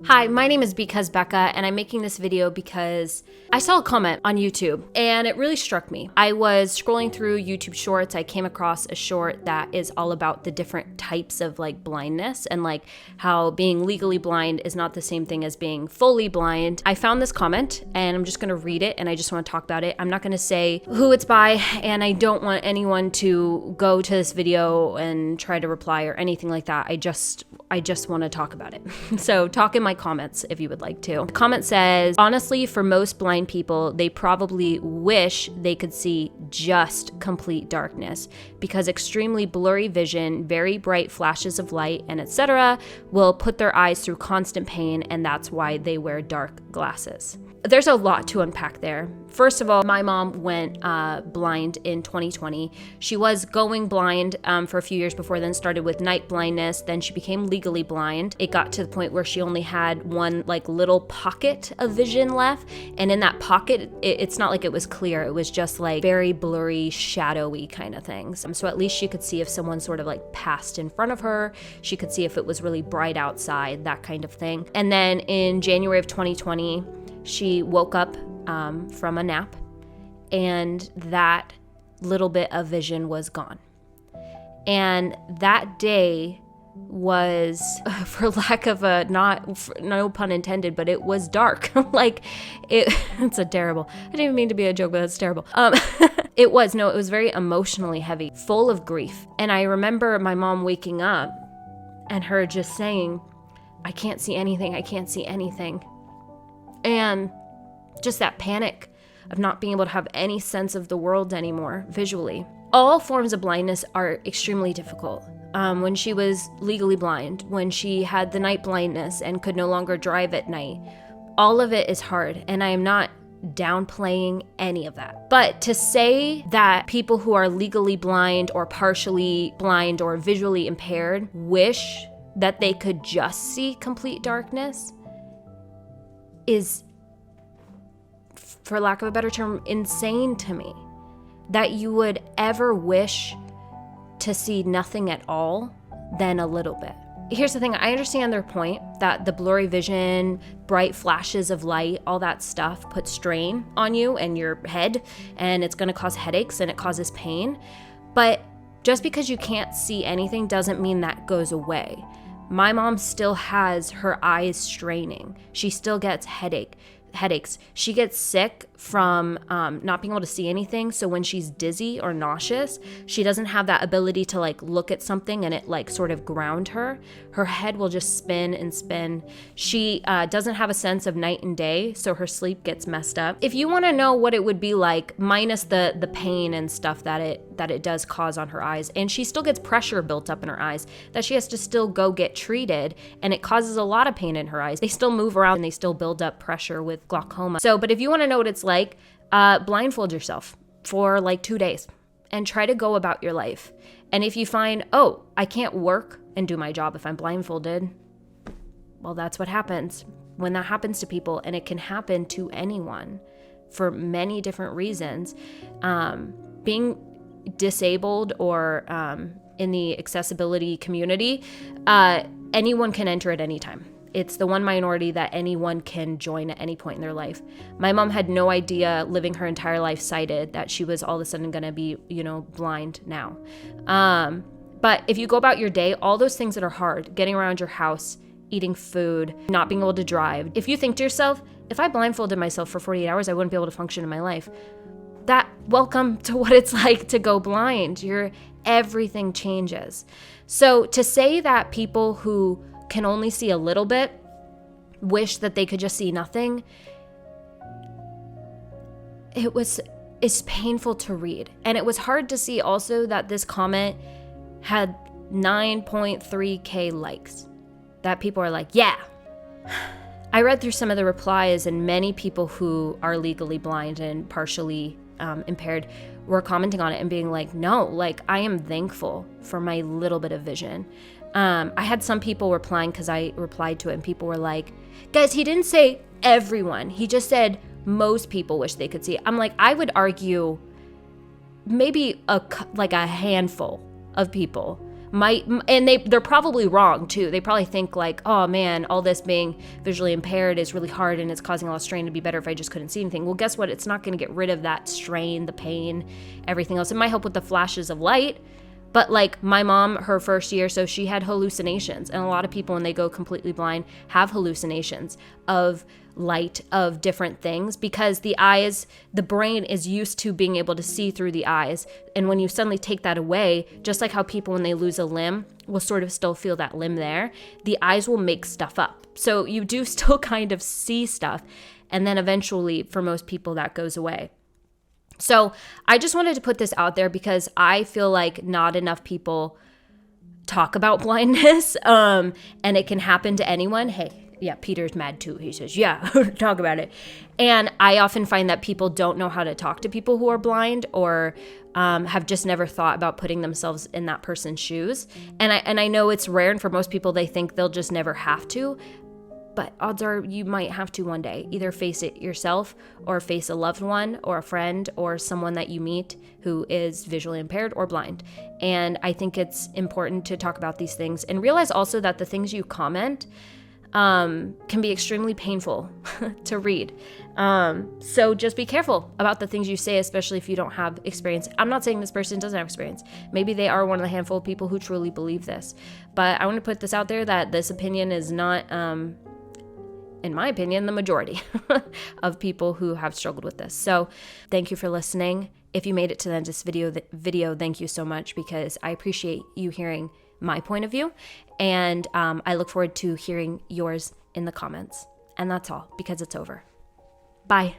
Hi, my name is Because Becca, and I'm making this video because I saw a comment on YouTube and it really struck me. I was scrolling through YouTube shorts. I came across a short that is all about the different types of blindness and how being legally blind is not the same thing as being fully blind. I found this comment and I'm just going to read it and I just want to talk about it. I'm not going to say who it's by, and I don't want anyone to go to this video and try to reply or anything like that. I just want to talk about it. So talk in my comments if you would like to. The comment says, honestly, for most blind people, they probably wish they could see just complete darkness because extremely blurry vision, very bright flashes of light, and etc. will put their eyes through constant pain, and that's why they wear dark glasses. There's a lot to unpack there. First of all, my mom went blind in 2020. She was going blind for a few years before then, started with night blindness. Then she became legally blind. It got to the point where she only had one little pocket of vision left. And in that pocket, it's not like it was clear. It was just very blurry, shadowy kind of things. So at least she could see if someone sort of passed in front of her. She could see if it was really bright outside, that kind of thing. And then in January of 2020, she woke up from a nap, and that little bit of vision was gone. And that day was, for lack of no pun intended, but it was dark. It's a terrible, I didn't even mean to be a joke, but that's terrible. It was very emotionally heavy, full of grief. And I remember my mom waking up and her just saying, I can't see anything. I can't see anything. And just that panic of not being able to have any sense of the world anymore visually. All forms of blindness are extremely difficult. When she was legally blind, when she had the night blindness and could no longer drive at night, all of it is hard, and I am not downplaying any of that. But to say that people who are legally blind or partially blind or visually impaired wish that they could just see complete darkness is, for lack of a better term, insane to me. That you would ever wish to see nothing at all than a little bit. Here's the thing, I understand their point that the blurry vision, bright flashes of light, all that stuff puts strain on you and your head, and it's gonna cause headaches and it causes pain. But just because you can't see anything doesn't mean that goes away. My mom still has her eyes straining. She still gets headaches. She gets sick from not being able to see anything. So when she's dizzy or nauseous, she doesn't have that ability to look at something and it sort of ground her. Her head will just spin and spin. She doesn't have a sense of night and day, so her sleep gets messed up. If you want to know what it would be like, minus the pain and stuff that it does cause on her eyes, and she still gets pressure built up in her eyes that she has to still go get treated, and it causes a lot of pain in her eyes. They still move around and they still build up pressure with glaucoma. But if you want to know what it's like, blindfold yourself for 2 days and try to go about your life. And if you find, oh, I can't work and do my job if I'm blindfolded, well, that's what happens when that happens to people, and it can happen to anyone for many different reasons. Being disabled or in the accessibility community, anyone can enter at any time. It's the one minority that anyone can join at any point in their life. My mom had no idea, living her entire life sighted, that she was all of a sudden going to be, blind now. But if you go about your day, all those things that are hard, getting around your house, eating food, not being able to drive, if you think to yourself, if I blindfolded myself for 48 hours, I wouldn't be able to function in my life. Welcome to what it's like to go blind. Everything changes. So to say that people who can only see a little bit wish that they could just see nothing, it's painful to read. And it was hard to see also that this comment had 9.3K likes, that people are like, yeah. I read through some of the replies, and many people who are legally blind and partially impaired were commenting on it and being like, no, I am thankful for my little bit of vision. I had some people replying because I replied to it, and people were like, guys, he didn't say everyone. He just said most people wish they could see. I'm like, I would argue maybe a handful of people and they're probably wrong too. They probably think like, oh man, all this being visually impaired is really hard and it's causing a lot of strain. It'd be better if I just couldn't see anything. Well, guess what? It's not going to get rid of that strain, the pain, everything else. It might help with the flashes of light. But like my mom, her first year, so she had hallucinations. And a lot of people, when they go completely blind, have hallucinations of light, of different things, because the brain is used to being able to see through the eyes. And when you suddenly take that away, just like how people, when they lose a limb, will sort of still feel that limb there, the eyes will make stuff up. So you do still kind of see stuff. And then eventually, for most people, that goes away. So I just wanted to put this out there because I feel like not enough people talk about blindness, and it can happen to anyone. Hey, yeah, Peter's mad too. He says, yeah, talk about it. And I often find that people don't know how to talk to people who are blind, or have just never thought about putting themselves in that person's shoes. And I know it's rare, and for most people, they think they'll just never have to. But odds are you might have to one day, either face it yourself or face a loved one or a friend or someone that you meet who is visually impaired or blind. And I think it's important to talk about these things and realize also that the things you comment can be extremely painful to read. So just be careful about the things you say, especially if you don't have experience. I'm not saying this person doesn't have experience. Maybe they are one of the handful of people who truly believe this. But I want to put this out there that this opinion is not, in my opinion, the majority of people who have struggled with this. So thank you for listening. If you made it to the end of this video, thank you so much, because I appreciate you hearing my point of view. And I look forward to hearing yours in the comments. And that's all, because it's over. Bye.